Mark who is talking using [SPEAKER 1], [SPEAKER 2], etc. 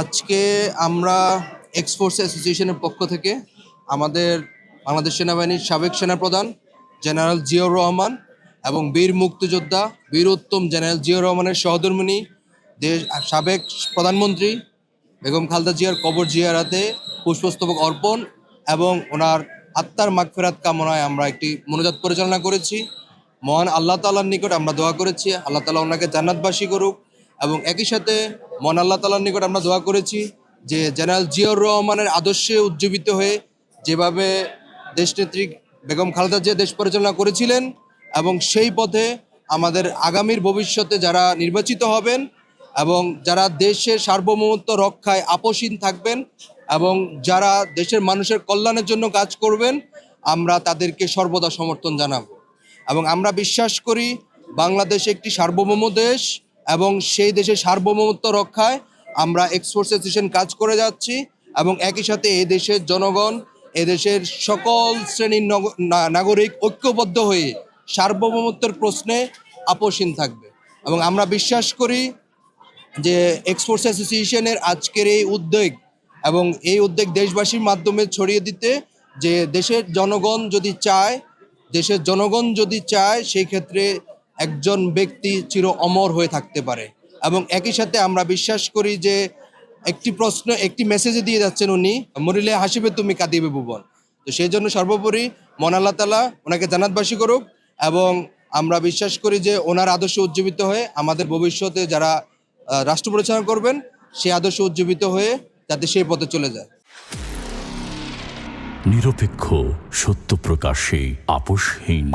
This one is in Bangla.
[SPEAKER 1] আজকে আমরা এক্সফোর্স অ্যাসোসিয়েশনের পক্ষ থেকে আমাদের বাংলাদেশ সেনাবাহিনীর সাবেক সেনাপ্রধান জেনারেল জিয়াউর রহমান এবং বীর মুক্তিযোদ্ধা বীরোত্তম জেনারেল জিয়াউর রহমানের সহধর্মিণী দেশ সাবেক প্রধানমন্ত্রী বেগম খালেদা জিয়ার কবর জিয়ারাতে পুষ্পস্তবক অর্পণ এবং ওনার আত্মার মাগফিরাত কামনায় আমরা একটি মোনাজাত পরিচালনা করেছি। মহান আল্লাহ তাআলার নিকট আমরা দোয়া করেছি আল্লাহ তাআলা ওনাকে জান্নাতবাসী করুক, এবং একই সাথে মহান আল্লাহ তাআলার নিকট আমরা দোয়া করেছি যে জেনারেল জিয়াউর রহমানের আদর্শে উজ্জীবিত হয়ে যেভাবে দেশনেত্রী বেগম খালেদা জিয়া দেশ পরিচালনা করেছিলেন এবং সেই পথে আমাদের আগামীর ভবিষ্যতে যারা নির্বাচিত হবেন এবং যারা দেশের সার্বভৌমত্ব রক্ষায় আপোষহীন থাকবেন এবং যারা দেশের মানুষের কল্যাণের জন্য কাজ করবেন, আমরা তাদেরকে সর্বদা সমর্থন জানাবো। এবং আমরা বিশ্বাস করি বাংলাদেশ একটি সার্বভৌম দেশ এবং সেই দেশের সার্বভৌমত্ব রক্ষায় আমরা এক্সফোর্স অ্যাসোসিয়েশন কাজ করে যাচ্ছি এবং একই সাথে এই দেশের জনগণ এদেশের সকল শ্রেণীর নাগরিক ঐক্যবদ্ধ হয়ে সার্বভৌমত্বের প্রশ্নে আপোষহীন থাকবে। এবং আমরা বিশ্বাস করি যে এক্সফোর্স অ্যাসোসিয়েশনের আজকের এই উদ্যোগ এবং এই উদ্যোগ দেশবাসীর মাধ্যমে ছড়িয়ে দিতে, যে দেশের জনগণ যদি চায় সেই ক্ষেত্রে একজন ব্যক্তি চির অমর হয়ে থাকতে পারে। এবং একই সাথে আমরা বিশ্বাস করি যে একটি মেসেজে দিয়ে যাচ্ছেন উনি, মরিলে হাসিবে তুমি কাঁদিবে ভুবন। তো সেই জন্য সর্বোপরি মহান আল্লাহ তাআলা ওনাকে জান্নাতবাসী করুক, এবং আমরা বিশ্বাস করি যে ওনার আদর্শ উজ্জীবিত হয়ে আমাদের ভবিষ্যতে যারা রাষ্ট্র পরিচালনা করবেন সেই আদর্শ উজ্জীবিত হয়ে যাতে সেই পথে চলে যায়।
[SPEAKER 2] নিরপেক্ষ, সত্য প্রকাশে আপোষহীন।